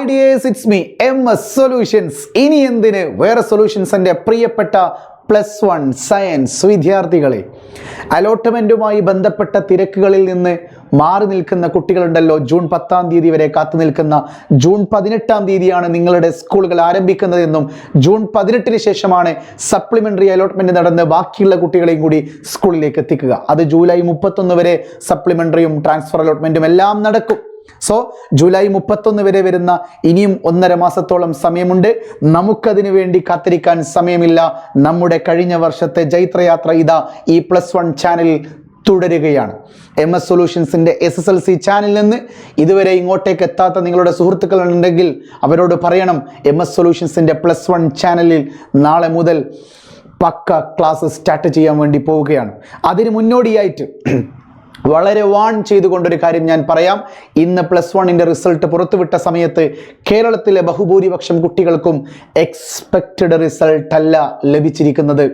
Hi dears, it's me MS solutions. ഇനി എന്തിന് വേറെ സൊല്യൂഷൻസ്? എൻ്റെ പ്രിയപ്പെട്ട +1 സയൻസ് വിദ്യാർത്ഥികളെ, അലോട്ട്മെൻറ്റുമായി ബന്ധപ്പെട്ട തിരക്കുകളിൽ നിന്ന് മാറി നിൽക്കുന്ന കുട്ടികളുണ്ടല്ലോ. ജൂൺ 10-ാം തീയതി വരെ കാത്തു നിൽക്കുന്ന ജൂൺ 18-ാം തീയതിയാണ് നിങ്ങളുടെ സ്കൂളുകൾ ആരംഭിക്കുന്നതെന്നും ജൂൺ 18-ന് ശേഷമാണ് സപ്ലിമെൻ്ററി അലോട്ട്മെൻറ്റ് നടന്ന് ബാക്കിയുള്ള കുട്ടികളെയും കൂടി സ്കൂളിലേക്ക് എത്തിക്കുക. അത് ജൂലൈ 31 വരെ സപ്ലിമെൻ്ററിയും ട്രാൻസ്ഫർ അലോട്ട്മെൻറ്റും എല്ലാം നടക്കും. സോ ജൂലൈ 31 വരെ വരുന്ന ഇനിയും 1.5 മാസത്തോളം സമയമുണ്ട്. നമുക്കതിനു വേണ്ടി കാത്തിരിക്കാൻ സമയമില്ല. നമ്മുടെ കഴിഞ്ഞ വർഷത്തെ ജൈത്രയാത്ര ഇതാ ഈ +1 ചാനലിൽ തുടരുകയാണ്. MS സൊല്യൂഷൻസിൻ്റെ SSLC ചാനലിൽ നിന്ന് ഇതുവരെ ഇങ്ങോട്ടേക്ക് എത്താത്ത നിങ്ങളുടെ സുഹൃത്തുക്കളുണ്ടെങ്കിൽ അവരോട് പറയണം, MS സൊല്യൂഷൻസിൻ്റെ +1 ചാനലിൽ നാളെ മുതൽ പക്ക ക്ലാസ് സ്റ്റാർട്ട് ചെയ്യാൻ വേണ്ടി പോവുകയാണ്. അതിന് മുന്നോടിയായിട്ട് വളരെ വാൺ ചെയ്തുകൊണ്ടൊരു കാര്യം ഞാൻ പറയാം. ഇന്ന് +1ൻ്റെ റിസൾട്ട് പുറത്തുവിട്ട സമയത്ത് കേരളത്തിലെ ബഹുഭൂരിപക്ഷം കുട്ടികൾക്കും എക്സ്പെക്റ്റഡ് റിസൾട്ട് അല്ല ലഭിച്ചിരിക്കുന്നത്.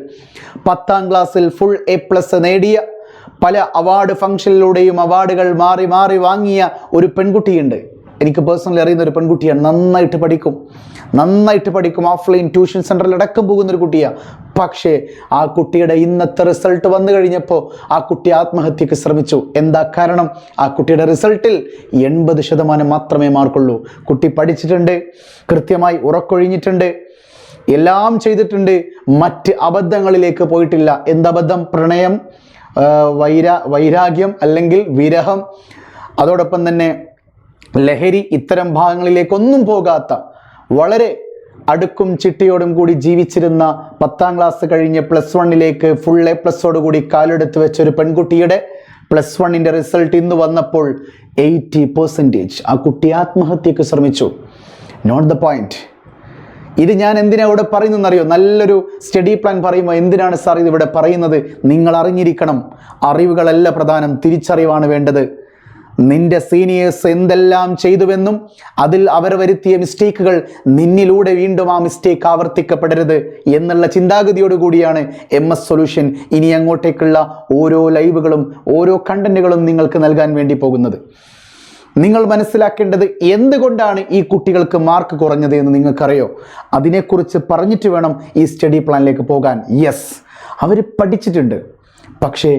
10ാം ക്ലാസ്സിൽ ഫുൾ A+ നേടിയ, പല അവാർഡ് ഫംഗ്ഷനിലൂടെയും അവാർഡുകൾ മാറി മാറി വാങ്ങിയ ഒരു പെൺകുട്ടിയുണ്ട്. എനിക്ക് പേഴ്സണലി അറിയുന്ന ഒരു പെൺകുട്ടിയാണ്. നന്നായിട്ട് പഠിക്കും. ഓഫ്ലൈൻ ട്യൂഷൻ സെൻ്ററിൽ അടക്കം പോകുന്നൊരു കുട്ടിയാണ്. പക്ഷേ ആ കുട്ടിയുടെ ഇന്നത്തെ റിസൾട്ട് വന്നു കഴിഞ്ഞപ്പോൾ ആ കുട്ടി ആത്മഹത്യക്ക് ശ്രമിച്ചു. എന്താ കാരണം? ആ കുട്ടിയുടെ റിസൾട്ടിൽ 80% മാത്രമേ മാർക്കുള്ളൂ. കുട്ടി പഠിച്ചിട്ടുണ്ട്, കൃത്യമായി ഉറക്കൊഴിഞ്ഞിട്ടുണ്ട്, എല്ലാം ചെയ്തിട്ടുണ്ട്, മറ്റ് അബദ്ധങ്ങളിലേക്ക് പോയിട്ടില്ല. എന്തബദ്ധം? പ്രണയം, വൈരാഗ്യം അല്ലെങ്കിൽ വിരഹം, അതോടൊപ്പം തന്നെ ലഹരി, ഇത്തരം ഭാഗങ്ങളിലേക്കൊന്നും പോകാത്ത, വളരെ അടുക്കും ചിട്ടയോടും കൂടി ജീവിച്ചിരുന്ന 10ാം ക്ലാസ് കഴിഞ്ഞ് +1ലേക്ക് ഫുൾ A+ കൂടി കാലെടുത്ത് വെച്ചൊരു പെൺകുട്ടിയുടെ +1ൻ്റെ റിസൾട്ട് ഇന്ന് വന്നപ്പോൾ 80%. ആ കുട്ടി ആത്മഹത്യക്ക് ശ്രമിച്ചു. Not the point. ഇത് ഞാൻ എന്തിനാണ് ഇവിടെ പറയുന്നതെന്നറിയോ? നല്ലൊരു സ്റ്റഡി പ്ലാൻ പറയുമ്പോൾ എന്തിനാണ് സാർ ഇതിവിടെ പറയുന്നത്? നിങ്ങൾ അറിഞ്ഞിരിക്കണം. അറിവുകളല്ല പ്രധാനം, തിരിച്ചറിവാണ് വേണ്ടത്. നിന്റെ സീനിയേഴ്സ് എന്തെല്ലാം ചെയ്തുവെന്നും അതിൽ അവർ വരുത്തിയ മിസ്റ്റേക്കുകൾ നിന്നിലൂടെ വീണ്ടും ആ മിസ്റ്റേക്ക് ആവർത്തിക്കപ്പെടരുത് എന്നുള്ള ചിന്താഗതിയോടുകൂടിയാണ് MS സൊല്യൂഷൻ ഇനി അങ്ങോട്ടേക്കുള്ള ഓരോ ലൈവുകളും ഓരോ കണ്ടന്റുകളും നിങ്ങൾക്ക് നൽകാൻ വേണ്ടി പോകുന്നത്. നിങ്ങൾ മനസ്സിലാക്കേണ്ടത് എന്തുകൊണ്ടാണ് ഈ കുട്ടികൾക്ക് മാർക്ക് കുറഞ്ഞത് എന്ന് നിങ്ങൾക്കറിയോ? അതിനെക്കുറിച്ച് പറഞ്ഞിട്ട് വേണം ഈ സ്റ്റഡി പ്ലാനിലേക്ക് പോകാൻ. യെസ്, അവർ പഠിച്ചിട്ടുണ്ട്, പക്ഷേ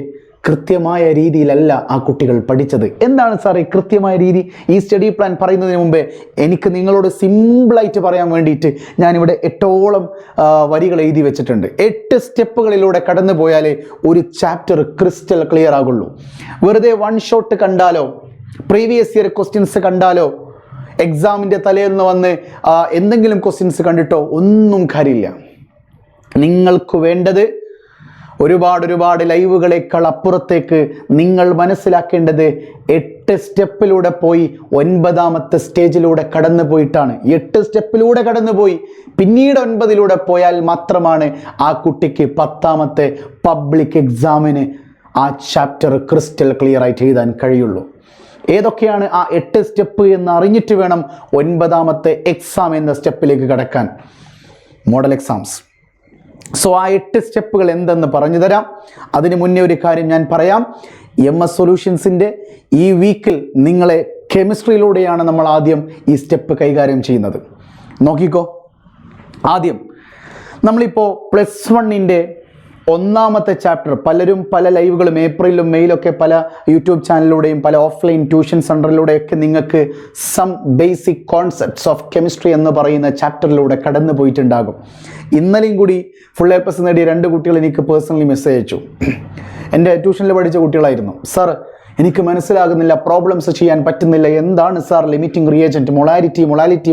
കൃത്യമായ രീതിയിലല്ല ആ കുട്ടികൾ പഠിച്ചത്. എന്താണ് സാറേ കൃത്യമായ രീതി? ഈ സ്റ്റഡി പ്ലാൻ പറയുന്നതിന് മുമ്പേ എനിക്ക് നിങ്ങളോട് സിമ്പിളായിട്ട് പറയാൻ വേണ്ടിയിട്ട് ഞാനിവിടെ 8ഓളം വരികൾ എഴുതി വെച്ചിട്ടുണ്ട്. 8 സ്റ്റെപ്പുകളിലൂടെ കടന്നു പോയാലേ ഒരു ചാപ്റ്റർ ക്രിസ്റ്റൽ ക്ലിയർ ആകുള്ളൂ. വെറുതെ വൺ ഷോട്ട് കണ്ടാലോ, പ്രീവിയസ് ഇയർ ക്വസ്റ്റ്യൻസ് കണ്ടാലോ, എക്സാമിൻ്റെ തലേന്ന് വന്ന് എന്തെങ്കിലും ക്വസ്റ്റ്യൻസ് കണ്ടിട്ടോ ഒന്നും കാര്യമില്ല. നിങ്ങൾക്ക് വേണ്ടത് ഒരുപാട് ലൈവുകളേക്കാൾ അപ്പുറത്തേക്ക് നിങ്ങൾ മനസ്സിലാക്കേണ്ടത് 8 സ്റ്റെപ്പിലൂടെ പോയി 9ാമത്തെ സ്റ്റേജിലൂടെ കടന്നു പോയിട്ടാണ്. 8 സ്റ്റെപ്പിലൂടെ കടന്നുപോയി പിന്നീട് 9ലൂടെ പോയാൽ മാത്രമാണ് ആ കുട്ടിക്ക് 10ാമത്തെ പബ്ലിക് എക്സാമിന് ആ ചാപ്റ്റർ ക്രിസ്റ്റൽ ക്ലിയർ ആയിട്ട് എഴുതാൻ കഴിയുള്ളൂ. ഏതൊക്കെയാണ് ആ 8 സ്റ്റെപ്പ് എന്ന് അറിഞ്ഞിട്ട് വേണം 9ാമത്തെ എക്സാം എന്ന സ്റ്റെപ്പിലേക്ക് കടക്കാൻ. Model exams. സോ ആ 8 സ്റ്റെപ്പുകൾ എന്തെന്ന് പറഞ്ഞു തരാം. അതിന് മുന്നേ ഒരു കാര്യം ഞാൻ പറയാം. MS സൊല്യൂഷൻസിൻ്റെ ഈ വീക്കിൽ നിങ്ങളെ കെമിസ്ട്രിയിലൂടെയാണ് നമ്മൾ ആദ്യം ഈ സ്റ്റെപ്പ് കൈകാര്യം ചെയ്യുന്നത്. നോക്കിക്കോ. ആദ്യം നമ്മളിപ്പോൾ +1ൻ്റെ 1ാമത്തെ ചാപ്റ്റർ, പലരും പല ലൈവുകളും ഏപ്രിലും മെയിലൊക്കെ പല യൂട്യൂബ് ചാനലിലൂടെയും പല ഓഫ്ലൈൻ ട്യൂഷൻ സെൻ്ററിലൂടെയൊക്കെ നിങ്ങൾക്ക് some basic concepts of chemistry എന്ന് പറയുന്ന ചാപ്റ്ററിലൂടെ കടന്നു പോയിട്ടുണ്ടാകും. ഇന്നലെയും കൂടി ഫുൾ A+ നേടിയ 2 കുട്ടികൾ എനിക്ക് പേഴ്സണലി മെസ്സേജ് അയച്ചു. എൻ്റെ ട്യൂഷനിൽ പഠിച്ച കുട്ടികളായിരുന്നു. സാർ, എനിക്ക് മനസ്സിലാകുന്നില്ല, പ്രോബ്ലംസ് ചെയ്യാൻ പറ്റുന്നില്ല, എന്താണ് sir limiting reagent, molarity,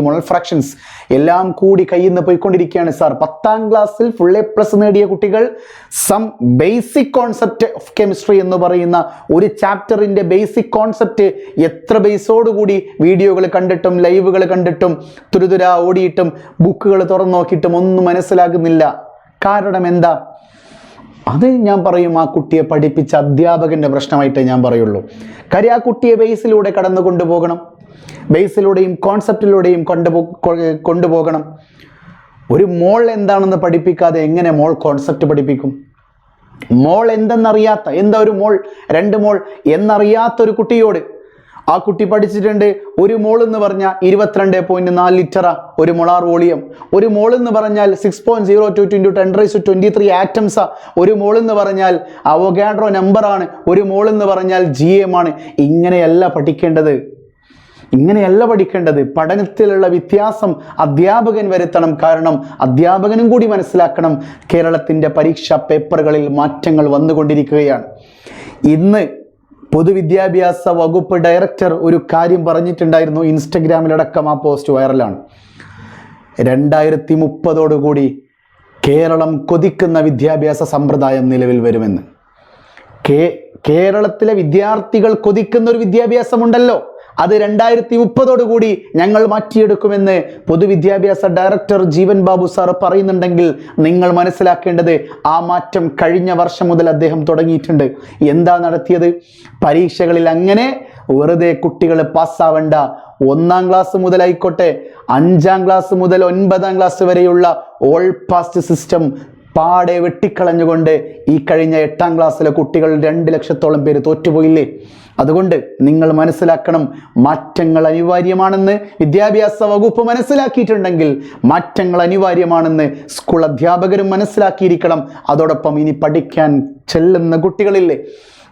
molal fractions എല്ലാം കൂടി കയ്യിൽ നിന്ന് പോയിക്കൊണ്ടിരിക്കുകയാണ് സാർ. 10ാം ക്ലാസ്സിൽ ഫുൾ A+ നേടിയ കുട്ടികൾ some basic concept of chemistry എന്ന് പറയുന്ന ഒരു ചാപ്റ്ററിൻ്റെ ബേസിക് കോൺസെപ്റ്റ് എത്ര ബേസോടുകൂടി വീഡിയോകൾ കണ്ടിട്ടും ലൈവുകൾ കണ്ടിട്ടും തുരുതുര ഓടിയിട്ടും ബുക്കുകൾ തുറന്നു നോക്കിയിട്ടും ഒന്നും മനസ്സിലാകുന്നില്ല. കാരണം എന്താ? അത് ഞാൻ പറയും ആ കുട്ടിയെ പഠിപ്പിച്ച അധ്യാപകൻ്റെ പ്രശ്നമായിട്ടേ ഞാൻ പറയുള്ളൂ. കാര്യം ആ കുട്ടിയെ ബേസിലൂടെ കടന്നു കൊണ്ടുപോകണം, ബേസിലൂടെയും കോൺസെപ്റ്റിലൂടെയും കൊണ്ടുപോകണം. ഒരു മോൾ എന്താണെന്ന് പഠിപ്പിക്കാതെ എങ്ങനെ മോൾ കോൺസെപ്റ്റ് പഠിപ്പിക്കും? മോൾ എന്തെന്നറിയാത്ത, എന്താ ഒരു മോൾ 2 മോൾ എന്നറിയാത്തൊരു കുട്ടിയോട് ആ കുട്ടി പഠിച്ചിട്ടുണ്ട് ഒരു മോൾ എന്ന് പറഞ്ഞാൽ 22.4 ലിറ്റർ ഒരു മൊളാർ വോളിയം. ഒരു മോൾ എന്ന് പറഞ്ഞാൽ 6.02 × 10⁻23 ആറ്റംസാ. ഒരു മോൾ എന്ന് പറഞ്ഞാൽ അവോഗാഡ്രോ നമ്പറാണ്. ഒരു മോൾ എന്ന് പറഞ്ഞാൽ GM ആണ്. ഇങ്ങനെയല്ല പഠിക്കേണ്ടത്. പഠനത്തിലുള്ള വ്യത്യാസം അധ്യാപകൻ വരുത്തണം. കാരണം അധ്യാപകനും കൂടി മനസ്സിലാക്കണം കേരളത്തിൻ്റെ പരീക്ഷാ പേപ്പറുകളിൽ മാറ്റങ്ങൾ വന്നുകൊണ്ടിരിക്കുകയാണ്. ഇന്ന് പൊതുവിദ്യാഭ്യാസ വകുപ്പ് ഡയറക്ടർ ഒരു കാര്യം പറഞ്ഞിട്ടുണ്ടായിരുന്നു. ഇൻസ്റ്റഗ്രാമിലടക്കം ആ പോസ്റ്റ് വൈറലാണ്. 2030 കേരളം കൊതിക്കുന്ന വിദ്യാഭ്യാസ സമ്പ്രദായം നിലവിൽ വരുമെന്ന്. കേരളത്തിലെ വിദ്യാർത്ഥികൾ കൊതിക്കുന്ന ഒരു വിദ്യാഭ്യാസമുണ്ടല്ലോ, അത് 2030 ഞങ്ങൾ മാറ്റിയെടുക്കുമെന്ന് പൊതുവിദ്യാഭ്യാസ ഡയറക്ടർ ജീവൻ ബാബു സാർ പറയുന്നുണ്ടെങ്കിൽ നിങ്ങൾ മനസ്സിലാക്കേണ്ടത് ആ മാറ്റം കഴിഞ്ഞ വർഷം മുതൽ അദ്ദേഹം തുടങ്ങിയിട്ടുണ്ട്. എന്താ നടത്തിയത്? പരീക്ഷകളിൽ അങ്ങനെ വെറുതെ കുട്ടികൾ പാസ്സാവേണ്ട, 1ാം ക്ലാസ് മുതലായിക്കോട്ടെ 5ാം ക്ലാസ് മുതൽ 9ാം ക്ലാസ് വരെയുള്ള ഓൾ പാസ്റ്റ് സിസ്റ്റം പാടെ വെട്ടിക്കളഞ്ഞുകൊണ്ട് ഈ കഴിഞ്ഞ 8ാം ക്ലാസ്സിലെ കുട്ടികൾ 2 ലക്ഷത്തോളം പേര് തോറ്റുപോയില്ലേ? അതുകൊണ്ട് നിങ്ങൾ മനസ്സിലാക്കണം, മാറ്റങ്ങൾ അനിവാര്യമാണെന്ന് വിദ്യാഭ്യാസ വകുപ്പ് മനസ്സിലാക്കിയിട്ടുണ്ടെങ്കിൽ മാറ്റങ്ങൾ അനിവാര്യമാണെന്ന് സ്കൂൾ അധ്യാപകരും മനസ്സിലാക്കിയിരിക്കണം. അതോടൊപ്പം ഇനി പഠിക്കാൻ ചെല്ലുന്ന കുട്ടികളില്ലേ,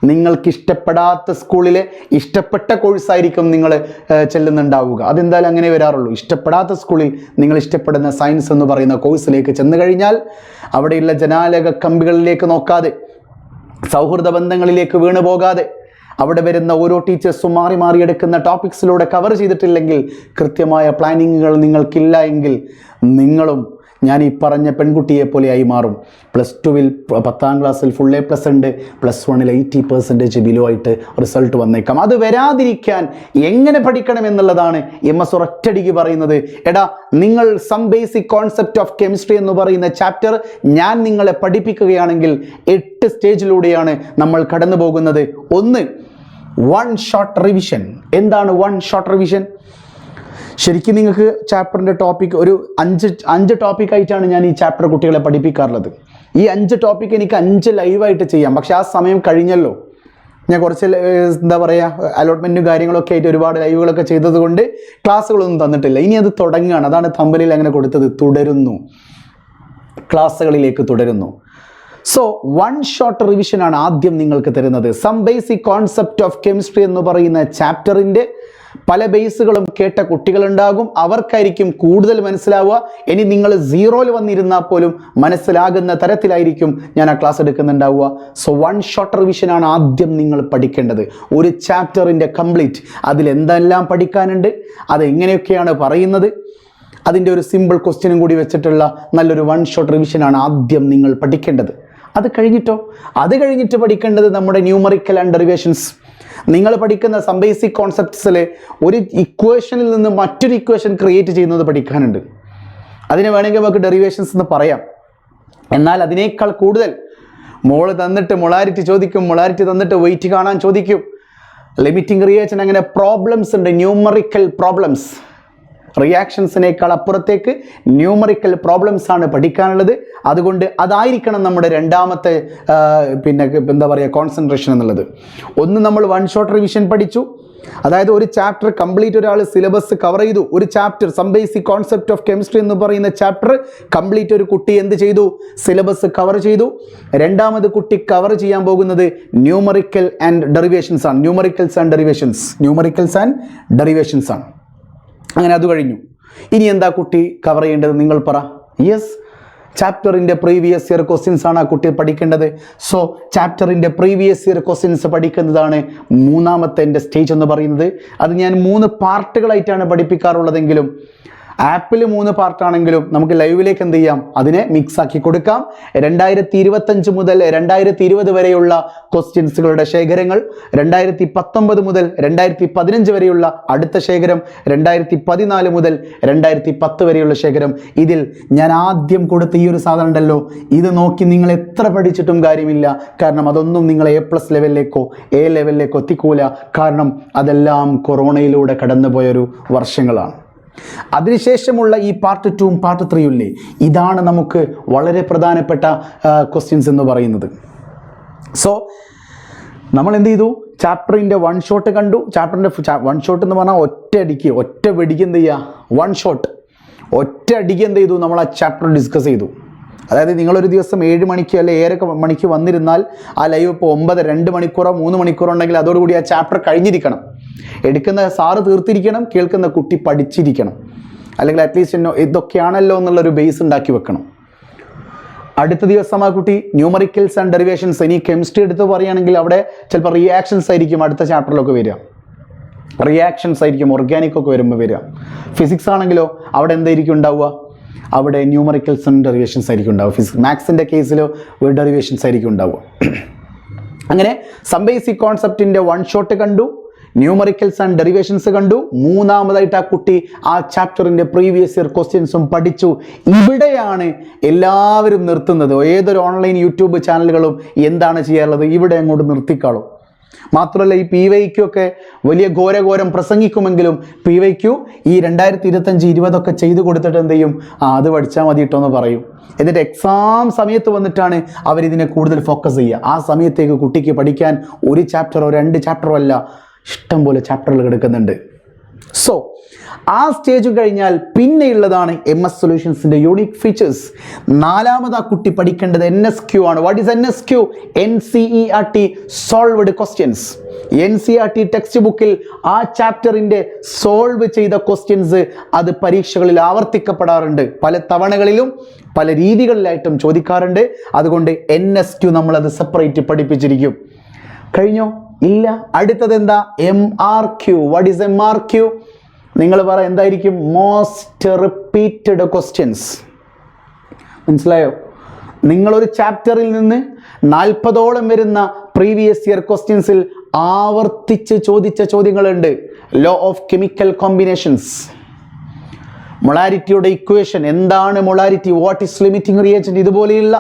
നിങ്ങൾക്ക് ഇഷ്ടപ്പെടാത്ത സ്കൂളിലെ ഇഷ്ടപ്പെട്ട കോഴ്സായിരിക്കും നിങ്ങൾ ചെല്ലുന്നുണ്ടാവുക. അതെന്തായാലും അങ്ങനെ വരാറുള്ളൂ. ഇഷ്ടപ്പെടാത്ത സ്കൂളിൽ നിങ്ങൾ ഇഷ്ടപ്പെടുന്ന സയൻസ് എന്ന് പറയുന്ന കോഴ്സിലേക്ക് ചെന്ന് കഴിഞ്ഞാൽ അവിടെയുള്ള ജനാലക കമ്പികളിലേക്ക് നോക്കാതെ, സൗഹൃദ ബന്ധങ്ങളിലേക്ക് വീണു പോകാതെ, അവിടെ വരുന്ന ഓരോ ടീച്ചേഴ്സും മാറി എടുക്കുന്ന ടോപ്പിക്സിലൂടെ കവർ ചെയ്തിട്ടില്ലെങ്കിൽ, കൃത്യമായ പ്ലാനിങ്ങുകൾ നിങ്ങൾക്കില്ല എങ്കിൽ നിങ്ങളും ഞാൻ ഈ പറഞ്ഞ പെൺകുട്ടിയെ പോലെയായി മാറും. +2 10ാം ക്ലാസ്സിൽ ഫുൾ A+ ഉണ്ട്, +1 80% ബിലോ ആയിട്ട് റിസൾട്ട് വന്നേക്കാം. അത് വരാതിരിക്കാൻ എങ്ങനെ പഠിക്കണം എന്നുള്ളതാണ് MS ഒറ്റടിക്ക് പറയുന്നത്. എടാ, നിങ്ങൾ some basic concept of chemistry എന്ന് പറയുന്ന ചാപ്റ്റർ ഞാൻ നിങ്ങളെ പഠിപ്പിക്കുകയാണെങ്കിൽ 8 സ്റ്റേജിലൂടെയാണ് നമ്മൾ കടന്നു പോകുന്നത്. 1 ഷോർട്ട് റിവിഷൻ. എന്താണ് 1 ഷോർട്ട് റിവിഷൻ? ശരിക്കും നിങ്ങൾക്ക് ചാപ്റ്ററിൻ്റെ ടോപ്പിക് ഒരു 5 ടോപ്പിക്കായിട്ടാണ് ഞാൻ ഈ ചാപ്റ്റർ കുട്ടികളെ പഠിപ്പിക്കാറുള്ളത്. ഈ 5 ടോപ്പിക്ക് എനിക്ക് 5 ലൈവായിട്ട് ചെയ്യാം. പക്ഷെ ആ സമയം കഴിഞ്ഞല്ലോ. ഞാൻ കുറച്ച് എന്താ പറയുക, അലോട്ട്മെൻറ്റും കാര്യങ്ങളൊക്കെ ആയിട്ട് ഒരുപാട് ലൈവുകളൊക്കെ ചെയ്തതുകൊണ്ട് ക്ലാസ്സുകളൊന്നും തന്നിട്ടില്ല. ഇനി അത് തുടങ്ങുകയാണ്. അതാണ് തമ്പനിയിൽ അങ്ങനെ കൊടുത്തത്, തുടരുന്നു, ക്ലാസ്സുകളിലേക്ക് തുടരുന്നു. സോ 1 ഷോർട്ട് റിവിഷനാണ് ആദ്യം നിങ്ങൾക്ക് തരുന്നത്. Some basic concept of chemistry എന്ന് പറയുന്ന ചാപ്റ്ററിൻ്റെ പല ബേസുകളും കേട്ട കുട്ടികളുണ്ടാകും. അവർക്കായിരിക്കും കൂടുതൽ മനസ്സിലാവുക. ഇനി നിങ്ങൾ 0-ൽ വന്നിരുന്നാൽ പോലും മനസ്സിലാകുന്ന തരത്തിലായിരിക്കും ഞാൻ ആ ക്ലാസ് എടുക്കുന്നുണ്ടാവുക. സോ 1 ഷോർട്ട് റിവിഷനാണ് ആദ്യം നിങ്ങൾ പഠിക്കേണ്ടത്. ഒരു ചാപ്റ്ററിൻ്റെ കംപ്ലീറ്റ്, അതിലെന്തെല്ലാം പഠിക്കാനുണ്ട്, അതെങ്ങനെയൊക്കെയാണ് പറയുന്നത്, അതിൻ്റെ ഒരു സിമ്പിൾ ക്വസ്റ്റ്യനും കൂടി വെച്ചിട്ടുള്ള നല്ലൊരു 1 ഷോർട്ട് റിവിഷനാണ് ആദ്യം നിങ്ങൾ പഠിക്കേണ്ടത്. അത് കഴിഞ്ഞിട്ട് പഠിക്കേണ്ടത് നമ്മുടെ ന്യൂമറിക്കൽ ആൻഡ് ഡെറിവേഷൻസ്. നിങ്ങൾ പഠിക്കുന്ന സം ബേസിക് കോൺസെപ്റ്റ്സിൽ ഒരു ഇക്വേഷനിൽ നിന്ന് മറ്റൊരു ഇക്വേഷൻ ക്രിയേറ്റ് ചെയ്യുന്നത് പഠിക്കാനുണ്ട്. അതിനെ വേണമെങ്കിൽ നമുക്ക് ഡെറിവേഷൻസ് എന്ന് പറയാം. എന്നാൽ അതിനേക്കാൾ കൂടുതൽ മോള് തന്നിട്ട് മൊളാരിറ്റി ചോദിക്കും, മൊളാരിറ്റി തന്നിട്ട് വെയിറ്റ് കാണാൻ ചോദിക്കും, ലിമിറ്റിംഗ് റിയാക്ഷൻ, അങ്ങനെ പ്രോബ്ലംസ് ഉണ്ട്, ന്യൂമറിക്കൽ പ്രോബ്ലംസ്. റിയാക്ഷൻസിനേക്കാൾ അപ്പുറത്തേക്ക് ന്യൂമറിക്കൽ പ്രോബ്ലംസ് ആണ് പഠിക്കാനുള്ളത്. അതുകൊണ്ട് അതായിരിക്കണം നമ്മുടെ രണ്ടാമത്തെ എന്താ പറയുക കോൺസെൻട്രേഷൻ എന്നുള്ളത്. ഒന്ന്, നമ്മൾ 1 ഷോർട്ട് റിവിഷൻ പഠിച്ചു. അതായത് ഒരു ചാപ്റ്റർ കംപ്ലീറ്റ് ഒരാൾ സിലബസ് കവർ ചെയ്തു. ഒരു chapter some basic concept of chemistry എന്ന് പറയുന്ന ചാപ്റ്റർ കംപ്ലീറ്റ് ഒരു കുട്ടി എന്ത് ചെയ്തു? സിലബസ് കവർ ചെയ്തു. രണ്ടാമത് കുട്ടി കവർ ചെയ്യാൻ പോകുന്നത് ന്യൂമറിക്കൽ ആൻഡ് ഡെറിവേഷൻസ് ആണ്. ന്യൂമറിക്കൽസ് ആൻഡ് ഡെറിവേഷൻസ് ആണ്. അങ്ങനെ അത് കഴിഞ്ഞു. ഇനി എന്താ കുട്ടി കവർ ചെയ്യേണ്ടത്? നിങ്ങൾ പറ. യെസ്, ചാപ്റ്ററിൻ്റെ പ്രീവിയസ് ഇയർ ക്വസ്റ്റ്യൻസ് ആണ് ആ കുട്ടി പഠിക്കേണ്ടത്. സോ ചാപ്റ്ററിൻ്റെ പ്രീവിയസ് ഇയർ ക്വസ്റ്റ്യൻസ് പഠിക്കുന്നതാണ് മൂന്നാമത്തെ എൻ്റെ സ്റ്റേജ് എന്ന് പറയുന്നത്. അത് ഞാൻ 3 പാർട്ടുകളായിട്ടാണ് പഠിപ്പിക്കാറുള്ളതെങ്കിലും ആപ്പിൽ 3 പാർട്ടാണെങ്കിലും നമുക്ക് ലൈവിലേക്ക് എന്ത് ചെയ്യാം, അതിനെ മിക്സ് ആക്കി കൊടുക്കാം. 2025 മുതൽ 2020 വരെയുള്ള ക്വസ്റ്റ്യൻസുകളുടെ ശേഖരങ്ങൾ, 2019 മുതൽ 2015 വരെയുള്ള അടുത്ത ശേഖരം, 2014 മുതൽ 2010 വരെയുള്ള ശേഖരം. ഇതിൽ ഞാൻ ആദ്യം കൊടുത്ത ഈ ഒരു സാധനം ഉണ്ടല്ലോ, ഇത് നോക്കി നിങ്ങൾ എത്ര പഠിച്ചിട്ടും കാര്യമില്ല. കാരണം അതൊന്നും നിങ്ങൾ A+ ലെവലിലേക്കോ A ലെവലിലേക്കോ എത്തിക്കൂല. കാരണം അതെല്ലാം കൊറോണയിലൂടെ കടന്നുപോയൊരു വർഷങ്ങളാണ്. അതിനുശേഷമുള്ള ഈ പാർട്ട് 2ഉം പാർട്ട് 3ഉം ഇല്ലേ, ഇതാണ് നമുക്ക് വളരെ പ്രധാനപ്പെട്ട ക്വസ്റ്റ്യൻസ് എന്ന് പറയുന്നത്. സോ നമ്മൾ എന്ത് ചെയ്തു? ചാപ്റ്ററിൻ്റെ വൺ ഷോട്ട് കണ്ടു. ചാപ്റ്ററിൻ്റെ വൺ ഷോട്ട് എന്ന് പറഞ്ഞാൽ ഒറ്റ വെടിക്ക് എന്ത് ചെയ്യുക, വൺ ഷോട്ട് ഒറ്റ അടിക്ക് എന്ത് ചെയ്തു, നമ്മൾ ആ ചാപ്റ്റർ ഡിസ്കസ് ചെയ്തു. അതായത് നിങ്ങളൊരു ദിവസം 7 മണിക്ക് അല്ലെങ്കിൽ 7 മണിക്ക് വന്നിരുന്നാൽ ആ ലൈവ് ഇപ്പോൾ 9, 2 മണിക്കൂറോ 3 മണിക്കൂറോ ഉണ്ടെങ്കിൽ അതോടുകൂടി ആ ചാപ്റ്റർ കഴിഞ്ഞിരിക്കണം. എടുക്കുന്ന സാറ് തീർത്തിരിക്കണം, കേൾക്കുന്ന കുട്ടി പഠിച്ചിരിക്കണം. അല്ലെങ്കിൽ അറ്റ്ലീസ്റ്റ് ഇതൊക്കെയാണല്ലോ എന്നുള്ളൊരു ബേസ് ഉണ്ടാക്കി വെക്കണം. അടുത്ത ദിവസം ആ കുട്ടി ന്യൂമറിക്കൽസ് ആൻഡ് ഡെറിവേഷൻസ്, ഇനി കെമിസ്ട്രി എടുത്ത് പറയുകയാണെങ്കിൽ അവിടെ ചിലപ്പോൾ റിയാക്ഷൻസ് ആയിരിക്കും അടുത്ത ചാപ്റ്ററിലൊക്കെ വരിക. റിയാക്ഷൻസ് ആയിരിക്കും ഓർഗാനിക് ഒക്കെ വരുമ്പോൾ വരിക. ഫിസിക്സ് ആണെങ്കിലോ അവിടെ എന്തായിരിക്കും ഉണ്ടാവുക, അവിടെ ന്യൂമറിക്കൽസ് ആൻഡ് ഡെറിവേഷൻസ് ആയിരിക്കും ഉണ്ടാവുക. മാത്സിൻ്റെ കേസിലോ ഡെറിവേഷൻസ് ആയിരിക്കും ഉണ്ടാവുക. അങ്ങനെ സം ബേസിക് കോൺസെപ്റ്റിൻ്റെ വൺ ഷോട്ട് കണ്ടു, ന്യൂമറിക്കൽസ് ആൻഡ് ഡെറിവേഷൻസ് കണ്ടു. മൂന്നാമതായിട്ട് ആ കുട്ടി ആ ചാപ്റ്ററിൻ്റെ പ്രീവിയസ് ഇയർ ക്വസ്റ്റ്യൻസും പഠിച്ചു. ഇവിടെയാണ് എല്ലാവരും നിർത്തുന്നത്. ഏതൊരു ഓൺലൈൻ യൂട്യൂബ് ചാനലുകളും എന്താണ് ചെയ്യാറുള്ളത്, ഇവിടെ അങ്ങോട്ട് നിർത്തിക്കാളും. മാത്രമല്ല ഈ PYQ ഒക്കെ വലിയ ഘോരം പ്രസംഗിക്കുമെങ്കിലും PYQ ഈ 2025-20 ചെയ്തു കൊടുത്തിട്ട് എന്ത് ചെയ്യും, അത് പഠിച്ചാൽ മതി കേട്ടോ എന്ന് പറയും. എന്നിട്ട് എക്സാം സമയത്ത് വന്നിട്ടാണ് അവരിതിനെ കൂടുതൽ ഫോക്കസ് ചെയ്യുക. ആ സമയത്തേക്ക് കുട്ടിക്ക് പഠിക്കാൻ ഒരു ചാപ്റ്ററോ 2 ചാപ്റ്ററോ അല്ല, ഇഷ്ടം പോലെ ചാപ്റ്ററുകൾ കിടക്കുന്നുണ്ട്. സോ ആ സ്റ്റേജ് കഴിഞ്ഞാൽ പിന്നെയുള്ളതാണ് MS സൊല്യൂഷൻസിൻ്റെ യൂണിക് ഫീച്ചേഴ്സ്. നാലാമത് ആ കുട്ടി പഠിക്കേണ്ടത് NSQ ആണ്. What is NSQ? NCERT solved questions. NCERT text ബുക്കിൽ ആ ചാപ്റ്ററിൻ്റെ സോൾവ് ചെയ്ത ക്വസ്റ്റ്യൻസ് അത് പരീക്ഷകളിൽ ആവർത്തിക്കപ്പെടാറുണ്ട്. പല തവണകളിലും പല രീതികളിലായിട്ടും ചോദിക്കാറുണ്ട്. അതുകൊണ്ട് NSQ നമ്മളത് സെപ്പറേറ്റ് പഠിപ്പിച്ചിരിക്കും. കഴിഞ്ഞോ? ഇല്ല. അടുത്തത് എന്താ? MRQ. What is MRQ? നിങ്ങൾ പറ, എന്തായിരിക്കും? Most repeated questions. മനസ്സിലായോ? നിങ്ങളൊരു ചാപ്റ്ററിൽ നിന്ന് 40ഓളം വരുന്ന പ്രീവിയസ് ഇയർ ക്വസ്റ്റ്യൻസിൽ ആവർത്തിച്ച് ചോദിച്ച ചോദ്യങ്ങളുണ്ട്. ലോ ഓഫ് കെമിക്കൽ കോമ്പിനേഷൻസ്, മൊളാരിറ്റിയുടെ ഇക്വേഷൻ, എന്താണ് molarity, what is limiting reagent, ഇതുപോലെയുള്ള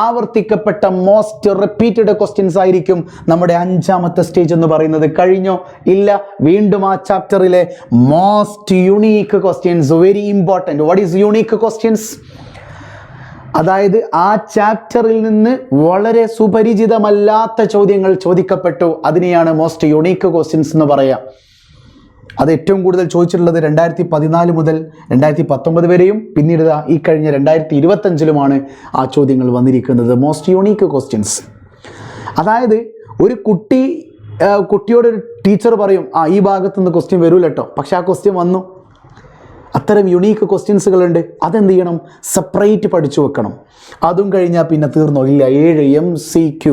ആവർത്തിക്കപ്പെട്ട മോസ്റ്റ് റിപ്പീറ്റഡ് ക്വസ്റ്റ്യൻസ് ആയിരിക്കും നമ്മുടെ 5ാമത്തെ സ്റ്റേജ് എന്ന് പറയുന്നത്. കഴിഞ്ഞോ? ഇല്ല. വീണ്ടും ആ ചാപ്റ്ററിലെ most unique questions, very important. What is unique questions? അതായത് ആ ചാപ്റ്ററിൽ നിന്ന് വളരെ സുപരിചിതമല്ലാത്ത ചോദ്യങ്ങൾ ചോദിക്കപ്പെട്ടു. അതിനെയാണ് മോസ്റ്റ് യുണീക്ക് ക്വസ്റ്റ്യൻസ് എന്ന് പറയുക. അത് ഏറ്റവും കൂടുതൽ ചോദിച്ചിട്ടുള്ളത് 2014 മുതൽ 2019 വരെയും പിന്നീട് ഈ കഴിഞ്ഞ 2025-ലുമാണ് ആ ചോദ്യങ്ങൾ വന്നിരിക്കുന്നത്. Most unique questions. അതായത് ഒരു കുട്ടിയോടൊരു ടീച്ചർ പറയും, ഈ ഭാഗത്തുനിന്ന് ക്വസ്റ്റ്യൻ വരൂല കേട്ടോ, പക്ഷെ ആ ക്വസ്റ്റ്യൻ വന്നു. അത്തരം യുണീക്ക് ക്വസ്റ്റ്യൻസുകളുണ്ട്. അതെന്ത് ചെയ്യണം? സെപ്പറേറ്റ് പഠിച്ചു വെക്കണം. അതും കഴിഞ്ഞാൽ പിന്നെ തീർന്നോ? ഇല്ല. 7 MCQ.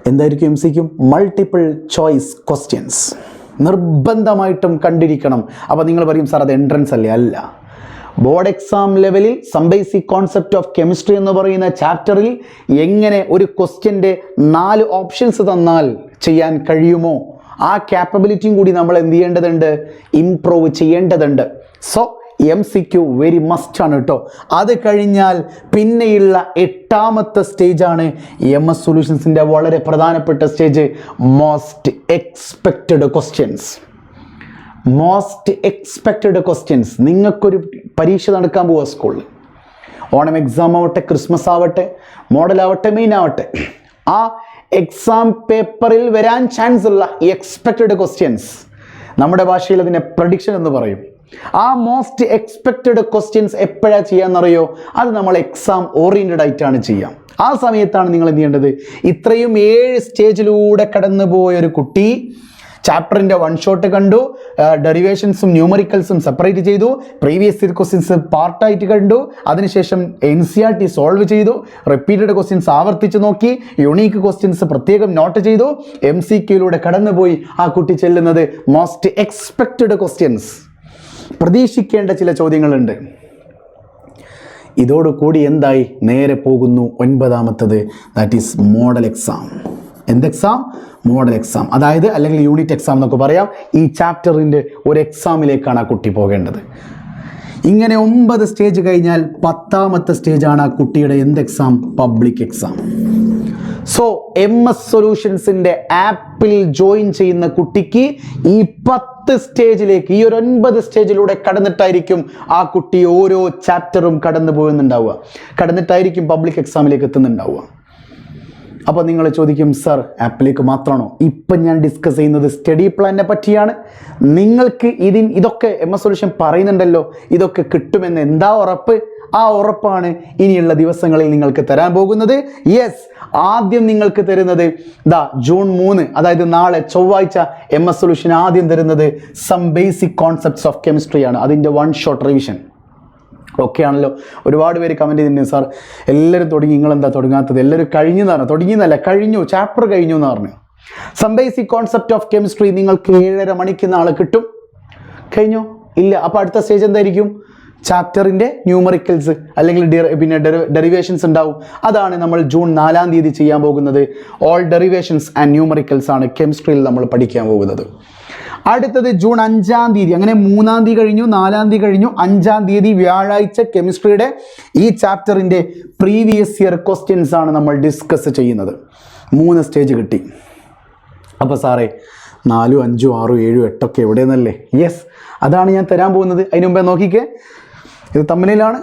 എന്തായിരിക്കും MCQ? Multiple choice questions. നിർബന്ധമായിട്ടും കണ്ടിരിക്കണം. അപ്പോൾ നിങ്ങൾ പറയും, സാർ അത് എൻട്രൻസ് അല്ലേ? അല്ല. ബോർഡ് എക്സാം ലെവലിൽ some basic concept of chemistry എന്ന് പറയുന്ന ചാപ്റ്ററിൽ എങ്ങനെ ഒരു ക്വസ്റ്റ്യൻ്റെ 4 ഓപ്ഷൻസ് തന്നാൽ ചെയ്യാൻ കഴിയുമോ, ആ ക്യാപ്പബിലിറ്റിയും കൂടി നമ്മൾ എന്ത് ചെയ്യേണ്ടതുണ്ട്? ഇംപ്രൂവ് ചെയ്യേണ്ടതുണ്ട്. സോ MCQ വെരി മസ്റ്റ് ആണ് കേട്ടോ. അത് കഴിഞ്ഞാൽ പിന്നെയുള്ള 8ാമത്തെ സ്റ്റേജാണ് MS സൊല്യൂഷൻസിൻ്റെ വളരെ പ്രധാനപ്പെട്ട stage, most expected questions. Most expected questions. നിങ്ങൾക്കൊരു പരീക്ഷ നടക്കാൻ പോവുക സ്കൂളിൽ. ഓണം എക്സാം ആവട്ടെ, ക്രിസ്മസ് ആവട്ടെ, മോഡലാവട്ടെ, മെയിൻ ആവട്ടെ, ആ എക്സാം പേപ്പറിൽ വരാൻ ചാൻസ് ഉള്ള എക്സ്പെക്റ്റഡ് ക്വസ്റ്റ്യൻസ്, നമ്മുടെ ഭാഷയിൽ അതിനെ പ്രഡിക്ഷൻ എന്ന് പറയും. ആ മോസ്റ്റ് എക്സ്പെക്റ്റഡ് ക്വസ്റ്റ്യൻസ് എപ്പോഴാണ് ചെയ്യാന്നറിയോ? അത് നമ്മൾ എക്സാം ഓറിയൻറ്റഡ് ആയിട്ടാണ് ചെയ്യാം. ആ സമയത്താണ് നിങ്ങൾ എന്ത് ചെയ്യേണ്ടത്? ഇത്രയും 7 സ്റ്റേജിലൂടെ കടന്നു പോയൊരു കുട്ടി ചാപ്റ്ററിൻ്റെ വൺ ഷോട്ട് കണ്ടു, ഡെറിവേഷൻസും ന്യൂമറിക്കൽസും സെപ്പറേറ്റ് ചെയ്തു, പ്രീവിയസ് ഇയർ ക്വസ്റ്റ്യൻസ് പാർട്ടായിട്ട് കണ്ടു, അതിനുശേഷം NCERT സോൾവ് ചെയ്തു, റിപ്പീറ്റഡ് ക്വസ്റ്റ്യൻസ് ആവർത്തിച്ച് നോക്കി, യുണീക്ക് ക്വസ്റ്റ്യൻസ് പ്രത്യേകം നോട്ട് ചെയ്തു, MCQയിലൂടെ കടന്നുപോയി ആ കുട്ടി ചെല്ലുന്നത് മോസ്റ്റ് എക്സ്പെക്റ്റഡ് ക്വസ്റ്റ്യൻസ്. പ്രതീക്ഷിക്കേണ്ട ചില ചോദ്യങ്ങളുണ്ട്. ഇതോടുകൂടി എന്തായി? നേരെ പോകുന്നു 9ാമത്തത്, ദാറ്റ് ഈസ് മോഡൽ എക്സാം. എന്ത് എക്സാം? Model exam. അതായത് അല്ലെങ്കിൽ യൂണിറ്റ് എക്സാം എന്നൊക്കെ പറയാം. ഈ ചാപ്റ്ററിൻ്റെ ഒരു എക്സാമിലേക്കാണ് ആ കുട്ടി പോകേണ്ടത്. ഇങ്ങനെ 9 സ്റ്റേജ് കഴിഞ്ഞാൽ 10ാമത്തെ സ്റ്റേജാണ് ആ കുട്ടിയുടെ എന്ത് exam? Public exam. So MS സൊല്യൂഷൻസിൻ്റെ ആപ്പിൽ ജോയിൻ ചെയ്യുന്ന കുട്ടിക്ക് ഈ 10 സ്റ്റേജിലേക്ക്, ഈ ഒരു 9 സ്റ്റേജിലൂടെ കടന്നിട്ടായിരിക്കും ആ കുട്ടി ഓരോ ചാപ്റ്ററും കടന്നു പോകുന്നുണ്ടാവുക. കടന്നിട്ടായിരിക്കും പബ്ലിക് എക്സാമിലേക്ക് എത്തുന്നുണ്ടാവുക. അപ്പോൾ നിങ്ങൾ ചോദിക്കും, സർ ആപ്പിലേക്ക് മാത്രമാണോ? ഇപ്പം ഞാൻ ഡിസ്കസ് ചെയ്യുന്നത് സ്റ്റഡി പ്ലാനിനെ പറ്റിയാണ്. നിങ്ങൾക്ക് ഇതൊക്കെ MS സൊല്യൂഷൻ പറയുന്നുണ്ടല്ലോ, ഇതൊക്കെ കിട്ടുമെന്ന് എന്താ ഉറപ്പ്? ആ ഉറപ്പാണ് ഇനിയുള്ള ദിവസങ്ങളിൽ നിങ്ങൾക്ക് തരാൻ പോകുന്നത്. യെസ്, ആദ്യം നിങ്ങൾക്ക് തരുന്നത് ജൂൺ 3, അതായത് നാളെ ചൊവ്വാഴ്ച MS സൊല്യൂഷൻ ആദ്യം തരുന്നത് some basic concepts of chemistry ആണ്. അതിൻ്റെ 1 ഷോട്ട് റിവിഷൻ. ഓക്കെ ആണല്ലോ. ഒരുപാട് പേര് കമൻറ്റ് ചെയ്തിട്ടുണ്ട്, സാർ എല്ലാവരും തുടങ്ങി, നിങ്ങളെന്താ തുടങ്ങാത്തത്? എല്ലാവരും കഴിഞ്ഞു, ചാപ്റ്റർ കഴിഞ്ഞു എന്ന് പറഞ്ഞു. Some basic concept of chemistry നിങ്ങൾക്ക് 7:30 മണിക്ക് നാളെ കിട്ടും. കഴിഞ്ഞോ? ഇല്ല. അപ്പോൾ അടുത്ത സ്റ്റേജ് എന്തായിരിക്കും? ചാപ്റ്ററിൻ്റെ ന്യൂമറിക്കൽസ് അല്ലെങ്കിൽ ഡെറിവേഷൻസ് ഉണ്ടാവും. അതാണ് നമ്മൾ ജൂൺ 4-ാം തീയതി ചെയ്യാൻ പോകുന്നത്. ഓൾ ഡെറിവേഷൻസ് ആൻഡ് ന്യൂമറിക്കൽസ് ആണ് കെമിസ്ട്രിയിൽ നമ്മൾ പഠിക്കാൻ പോകുന്നത്. അടുത്തത് ജൂൺ 5-ാം തീയതി. അങ്ങനെ 3-ാം തീയതി കഴിഞ്ഞു, 4-ാം തീയതി കഴിഞ്ഞു, 5-ാം തീയതി വ്യാഴാഴ്ച കെമിസ്ട്രിയുടെ ഈ ചാപ്റ്ററിൻ്റെ പ്രീവിയസ് ഇയർ ക്വസ്റ്റ്യൻസ് ആണ് നമ്മൾ ഡിസ്കസ് ചെയ്യുന്നത്. 3 സ്റ്റേജ് കിട്ടി. അപ്പോൾ സാറേ 4, 5, 6, 7, 8 ഒക്കെ എവിടെയെന്നല്ലേ? യെസ്, അതാണ് ഞാൻ തരാൻ പോകുന്നത്. അതിന് മുമ്പേ നോക്കിക്കേ, ഇത് തമ്മിലാണ്.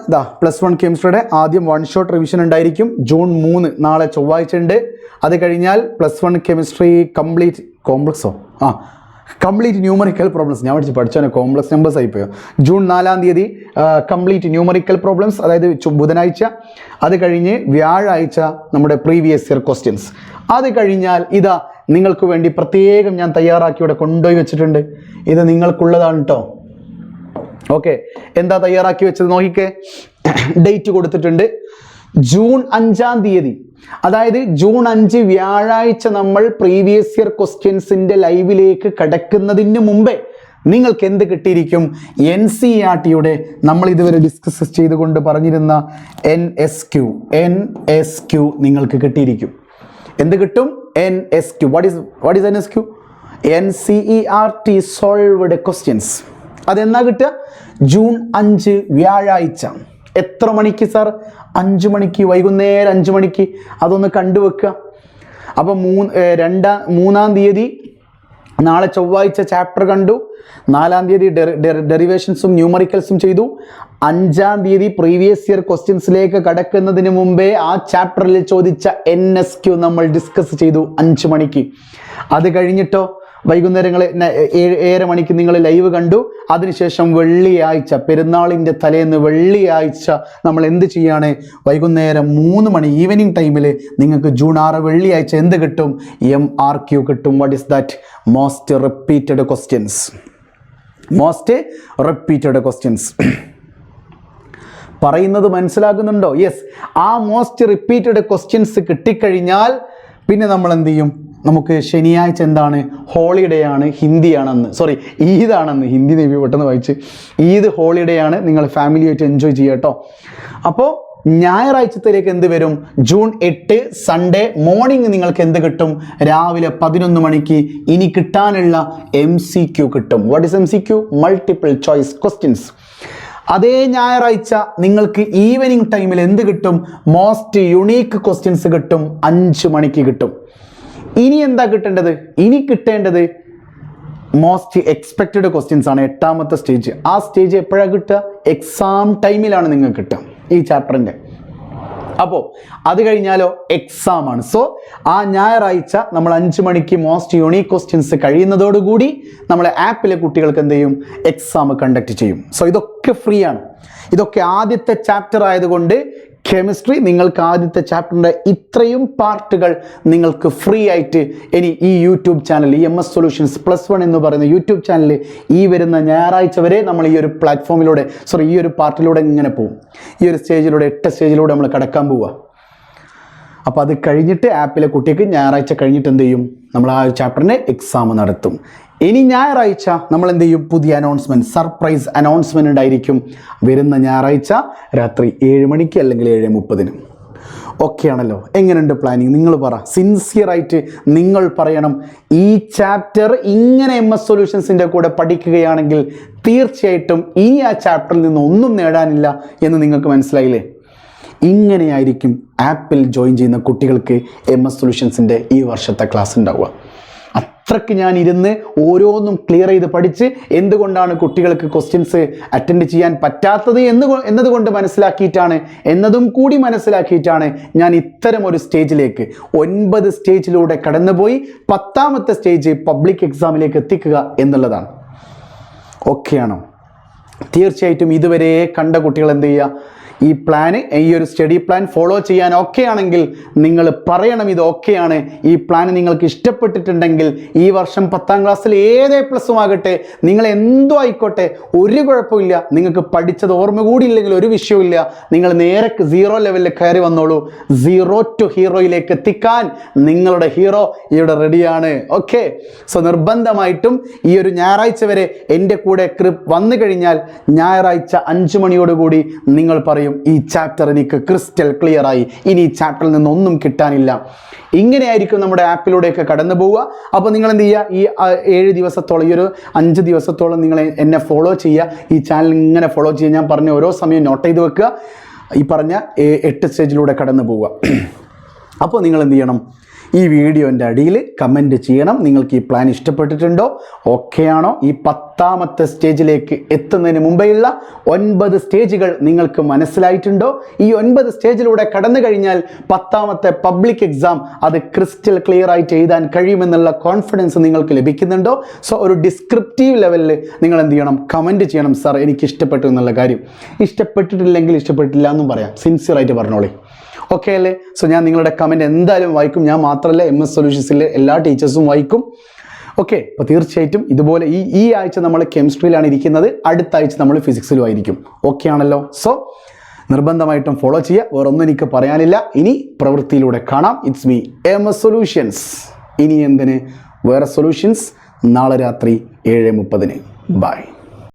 +1 കെമിസ്ട്രിയുടെ ആദ്യം 1 ഷോട്ട് റിവിഷൻ ഉണ്ടായിരിക്കും. ജൂൺ 3 നാളെ ചൊവ്വാഴ്ച ഉണ്ട്. അത് കഴിഞ്ഞാൽ +1 കെമിസ്ട്രി കംപ്ലീറ്റ് ന്യൂമറിക്കൽ പ്രോബ്ലംസ്. ഞാൻ പഠിച്ചോനെ കോംപ്ലക്സ് നമ്പേഴ്സ് ആയിപ്പോയോ. ജൂൺ 4-ാം തീയതി കംപ്ലീറ്റ് ന്യൂമറിക്കൽ പ്രോബ്ലംസ്, അതായത് ബുധനാഴ്ച. അത് കഴിഞ്ഞ് വ്യാഴാഴ്ച നമ്മുടെ പ്രീവിയസ് ഇയർ ക്വസ്റ്റ്യൻസ്. അത് കഴിഞ്ഞാൽ നിങ്ങൾക്ക് വേണ്ടി പ്രത്യേകം ഞാൻ തയ്യാറാക്കി ഇവിടെ കൊണ്ടുപോയി വെച്ചിട്ടുണ്ട്. ഇത് നിങ്ങൾക്കുള്ളതാണ് കേട്ടോ. ഓക്കെ, എന്താ തയ്യാറാക്കി വെച്ചത് നോക്കിക്കേ. ഡേറ്റ് കൊടുത്തിട്ടുണ്ട് ജൂൺ 5-ാം തീയതി. അതായത് ജൂൺ 5 വ്യാഴാഴ്ച നമ്മൾ പ്രീവിയസ് ഇയർ ക്വസ്റ്റ്യൻസിൻ്റെ ലൈവിലേക്ക് കടക്കുന്നതിന് മുമ്പേ നിങ്ങൾക്ക് എന്ത് കിട്ടിയിരിക്കും? NCERTയുടെ നമ്മൾ ഇതുവരെ ഡിസ്കസ് ചെയ്തുകൊണ്ട് പറഞ്ഞിരുന്ന NSQ നിങ്ങൾക്ക് കിട്ടിയിരിക്കും. എന്ത് കിട്ടും? NSQ. What is NSQ? NCERT solved questions. അതെന്നാ കിട്ടുക? ജൂൺ 5 വ്യാഴാഴ്ച. എത്ര മണിക്ക് സാർ? 5 മണിക്ക്, വൈകുന്നേരം 5 മണിക്ക്. അതൊന്ന് കണ്ടുവെക്കുക. അപ്പോൾ 3-ാം തീയതി നാളെ ചൊവ്വാഴ്ച ചാപ്റ്റർ കണ്ടു. 4-ാം തീയതി ഡെറിവേഷൻസും ന്യൂമറിക്കൽസും ചെയ്തു. 5-ാം തീയതി പ്രീവിയസ് ഇയർ ക്വസ്റ്റ്യൻസിലേക്ക് കടക്കുന്നതിന് മുമ്പേ ആ ചാപ്റ്ററിൽ ചോദിച്ച NSQ നമ്മൾ ഡിസ്കസ് ചെയ്തു 5 മണിക്ക്. അത് കഴിഞ്ഞിട്ടോ വൈകുന്നേരങ്ങൾ 7:30 മണിക്ക് നിങ്ങൾ ലൈവ് കണ്ടു. അതിനുശേഷം വെള്ളിയാഴ്ച, പെരുന്നാളിൻ്റെ തലേന്ന് വെള്ളിയാഴ്ച നമ്മൾ എന്ത് ചെയ്യാണ്? വൈകുന്നേരം 3 മണി ഈവനിങ് ടൈമിൽ നിങ്ങൾക്ക് ജൂൺ 6 വെള്ളിയാഴ്ച എന്ത് കിട്ടും? MRQ കിട്ടും. What is that? Most repeated questions. പറയുന്നത് മനസ്സിലാകുന്നുണ്ടോ? യെസ്, ആ മോസ്റ്റ് റിപ്പീറ്റഡ് ക്വസ്റ്റ്യൻസ് കിട്ടിക്കഴിഞ്ഞാൽ പിന്നെ നമ്മൾ എന്ത് ചെയ്യും? നമുക്ക് ശനിയാഴ്ച എന്താണ്? ഹോളിഡേ ആണ്, ഈദാണെന്ന്. ഹിന്ദി ദേവി പെട്ടെന്ന് വായിച്ച്. ഈദ് ഹോളിഡേ ആണ്. നിങ്ങൾ ഫാമിലിയായിട്ട് എൻജോയ് ചെയ്യുക കേട്ടോ. അപ്പോൾ ഞായറാഴ്ചത്തേക്ക് എന്ത് വരും? ജൂൺ 8 സൺഡേ മോർണിംഗ് നിങ്ങൾക്ക് എന്ത് കിട്ടും? രാവിലെ 11 മണിക്ക് ഇനി കിട്ടാനുള്ള MCQ കിട്ടും. What is MCQ? Multiple choice questions. അതേ ഞായറാഴ്ച നിങ്ങൾക്ക് ഈവനിങ് ടൈമിൽ എന്ത് കിട്ടും? മോസ്റ്റ് യുണീക്ക് ക്വസ്റ്റ്യൻസ് കിട്ടും. 5 മണിക്ക് കിട്ടും. ഇനി എന്താ കിട്ടേണ്ടത്? ഇനി കിട്ടേണ്ടത് മോസ്റ്റ് എക്സ്പെക്റ്റഡ് ക്വസ്റ്റ്യൻസ് ആണ്. 8-ാമത്തെ സ്റ്റേജ്. ആ സ്റ്റേജ് എപ്പോഴാണ് കിട്ടുക? എക്സാം ടൈമിലാണ് നിങ്ങൾക്ക് കിട്ടുക ഈ ചാപ്റ്ററിൻ്റെ. അപ്പോൾ അത് കഴിഞ്ഞാലോ എക്സാം ആണ്. സോ ആ ഞായറാഴ്ച നമ്മൾ 5 മണിക്ക് മോസ്റ്റ് യൂണീക്ക് ക്വസ്റ്റ്യൻസ് കഴിയുന്നതോടുകൂടി നമ്മളെ ആപ്പിലെ കുട്ടികൾക്ക് എന്ത് ചെയ്യും? എക്സാം കണ്ടക്ട് ചെയ്യും. സോ ഇതൊക്കെ ഫ്രീ ആണ്. ഇതൊക്കെ ആദ്യത്തെ ചാപ്റ്റർ ആയതുകൊണ്ട് കെമിസ്ട്രി നിങ്ങൾക്ക് ആദ്യത്തെ ചാപ്റ്ററിൻ്റെ ഇത്രയും പാർട്ടുകൾ നിങ്ങൾക്ക് ഫ്രീ ആയിട്ട് ഇനി ഈ യൂട്യൂബ് ചാനൽ, ഈ MS സൊല്യൂഷൻസ് +1 എന്ന് പറയുന്ന യൂട്യൂബ് ചാനലിൽ ഈ വരുന്ന ഞായറാഴ്ച വരെ നമ്മൾ ഈ ഒരു പ്ലാറ്റ്ഫോമിലൂടെ ഈ ഒരു പാർട്ടിലൂടെ ഇങ്ങനെ പോകും. ഈ ഒരു സ്റ്റേജിലൂടെ 8 സ്റ്റേജിലൂടെ നമ്മൾ കടക്കാൻ പോവുക. അപ്പോൾ അത് കഴിഞ്ഞിട്ട് ആപ്പിലെ കുട്ടിക്ക് ഞായറാഴ്ച കഴിഞ്ഞിട്ട് എന്ത് ചെയ്യും? നമ്മൾ ആ ഒരു ചാപ്റ്ററിന് എക്സാം നടത്തും. ഇനി ഞായറാഴ്ച നമ്മൾ എന്ത് ചെയ്യും? പുതിയ അനൗൺസ്മെൻറ്റ്, സർപ്രൈസ് അനൗൺസ്മെൻറ്റ് ഉണ്ടായിരിക്കും വരുന്ന ഞായറാഴ്ച രാത്രി 7 മണിക്ക് അല്ലെങ്കിൽ 7:30. ഓക്കെ ആണല്ലോ? എങ്ങനെയുണ്ട് പ്ലാനിങ്? നിങ്ങൾ പറ. സിൻസിയറായിട്ട് നിങ്ങൾ പറയണം. ഈ ചാപ്റ്റർ ഇങ്ങനെ MS സൊല്യൂഷൻസിൻ്റെ കൂടെ പഠിക്കുകയാണെങ്കിൽ തീർച്ചയായിട്ടും ഇനി ആ ചാപ്റ്ററിൽ നിന്ന് ഒന്നും നേടാനില്ല എന്ന് നിങ്ങൾക്ക് മനസ്സിലായില്ലേ? ഇങ്ങനെയായിരിക്കും ആപ്പിൽ ജോയിൻ ചെയ്യുന്ന കുട്ടികൾക്ക് MS സൊല്യൂഷൻസിൻ്റെ ഈ വർഷത്തെ ക്ലാസ് ഉണ്ടാവുക. അത്രയ്ക്ക് ഞാൻ ഇരുന്ന് ഓരോന്നും ക്ലിയർ ചെയ്ത് പഠിച്ച് എന്തുകൊണ്ടാണ് കുട്ടികൾക്ക് ക്വസ്റ്റ്യൻസ് അറ്റൻഡ് ചെയ്യാൻ പറ്റാത്തത് എന്നതുകൊണ്ട് എന്നതും കൂടി മനസ്സിലാക്കിയിട്ടാണ് ഞാൻ ഇത്തരം ഒരു സ്റ്റേജിലേക്ക് 9 സ്റ്റേജിലൂടെ കടന്നുപോയി 10ാമത്തെ സ്റ്റേജ് പബ്ലിക് എക്സാമിലേക്ക് എത്തിക്കുക എന്നുള്ളതാണ്. ഓക്കെയാണോ? തീർച്ചയായിട്ടും ഇതുവരെ കണ്ട കുട്ടികൾ എന്ത് ചെയ്യുക, ഈ പ്ലാന്, ഈ ഒരു സ്റ്റഡി പ്ലാൻ ഫോളോ ചെയ്യാൻ ഓക്കെ ആണെങ്കിൽ നിങ്ങൾ പറയണം ഇത് ഓക്കെയാണ്. ഈ പ്ലാൻ നിങ്ങൾക്ക് ഇഷ്ടപ്പെട്ടിട്ടുണ്ടെങ്കിൽ ഈ വർഷം 10ാം ക്ലാസ്സിൽ ഏത് A+ ആകട്ടെ, നിങ്ങൾ എന്തോ ആയിക്കോട്ടെ, ഒരു കുഴപ്പമില്ല. നിങ്ങൾക്ക് പഠിച്ചത് ഓർമ്മ കൂടി ഇല്ലെങ്കിൽ ഒരു വിഷയമില്ല, നിങ്ങൾ നേരെ 0 ലെവലിൽ കയറി വന്നോളൂ. 0 to ഹീറോയിലേക്ക് എത്തിക്കാൻ നിങ്ങളുടെ ഹീറോ ഇവിടെ റെഡിയാണ്. ഓക്കെ, സോ നിർബന്ധമായിട്ടും ഈ ഒരു ഞായറാഴ്ച വരെ എൻ്റെ കൂടെ വന്നു കഴിഞ്ഞാൽ ഞായറാഴ്ച 5 മണിയോടുകൂടി നിങ്ങൾ പറയും, ഈ ചാപ്റ്റർ എനിക്ക് ക്രിസ്റ്റൽ ക്ലിയർ ആയി, ഇനി ഈ ചാപ്റ്ററിൽ നിന്നൊന്നും കിട്ടാനില്ല. ഇങ്ങനെയായിരിക്കും നമ്മുടെ ആപ്പിലൂടെയൊക്കെ കടന്നു പോവുക. അപ്പോൾ നിങ്ങൾ എന്ത് ചെയ്യുക, ഈ 7 ദിവസത്തോളം, ഈ ഒരു 5 ദിവസത്തോളം നിങ്ങൾ എന്നെ ഫോളോ ചെയ്യുക, ഈ ചാനൽ ഇങ്ങനെ ഫോളോ ചെയ്യുക. ഞാൻ പറഞ്ഞ ഓരോ സമയം നോട്ട് ചെയ്ത് വെക്കുക. ഈ പറഞ്ഞ 8 സ്റ്റേജിലൂടെ കടന്നു പോവുക. അപ്പോൾ നിങ്ങൾ എന്ത് ചെയ്യണം, ഈ വീഡിയോൻ്റെ അടിയിൽ കമൻറ്റ് ചെയ്യണം, നിങ്ങൾക്ക് ഈ പ്ലാൻ ഇഷ്ടപ്പെട്ടിട്ടുണ്ടോ, ഓക്കെ ആണോ. ഈ 10ാമത്തെ സ്റ്റേജിലേക്ക് എത്തുന്നതിന് മുമ്പെയുള്ള 9 സ്റ്റേജുകൾ നിങ്ങൾക്ക് മനസ്സിലായിട്ടുണ്ടോ? ഈ 9 സ്റ്റേജിലൂടെ കടന്നു കഴിഞ്ഞാൽ 10ാമത്തെ പബ്ലിക് എക്സാം അത് ക്രിസ്റ്റൽ ക്ലിയർ ആയിട്ട് എഴുതാൻ കഴിയുമെന്നുള്ള കോൺഫിഡൻസ് നിങ്ങൾക്ക് ലഭിക്കുന്നുണ്ടോ? സോ ഒരു ഡിസ്ക്രിപ്റ്റീവ് ലെവലിൽ നിങ്ങൾ എന്ത് ചെയ്യണം, കമൻറ്റ് ചെയ്യണം, സാർ എനിക്ക് ഇഷ്ടപ്പെട്ടു എന്നുള്ള കാര്യം. ഇഷ്ടപ്പെട്ടിട്ടില്ലെങ്കിൽ ഇഷ്ടപ്പെട്ടില്ല എന്നും പറയാം, സിൻസിയറായിട്ട് പറഞ്ഞോളി. ഓക്കെ അല്ലേ? സോ ഞാൻ നിങ്ങളുടെ കമൻറ്റ് എന്തായാലും വായിക്കും. ഞാൻ മാത്രമല്ല, MS സൊല്യൂഷൻസിലെ എല്ലാ ടീച്ചേഴ്സും വായിക്കും. ഓക്കെ, അപ്പോൾ തീർച്ചയായിട്ടും ഇതുപോലെ ഈ ആഴ്ച നമ്മൾ കെമിസ്ട്രിയിലാണ് ഇരിക്കുന്നത്, അടുത്ത ആഴ്ച നമ്മൾ ഫിസിക്സിലും ആയിരിക്കും. ഓക്കെ ആണല്ലോ? സോ നിർബന്ധമായിട്ടും ഫോളോ ചെയ്യുക. വേറൊന്നും എനിക്ക് പറയാനില്ല. ഇനി പ്രവൃത്തിയിലൂടെ കാണാം. It's me MS solutions. ഇനി എന്തിന് വേറെ സൊല്യൂഷൻസ് നാളെ രാത്രി 7:30. ബൈ.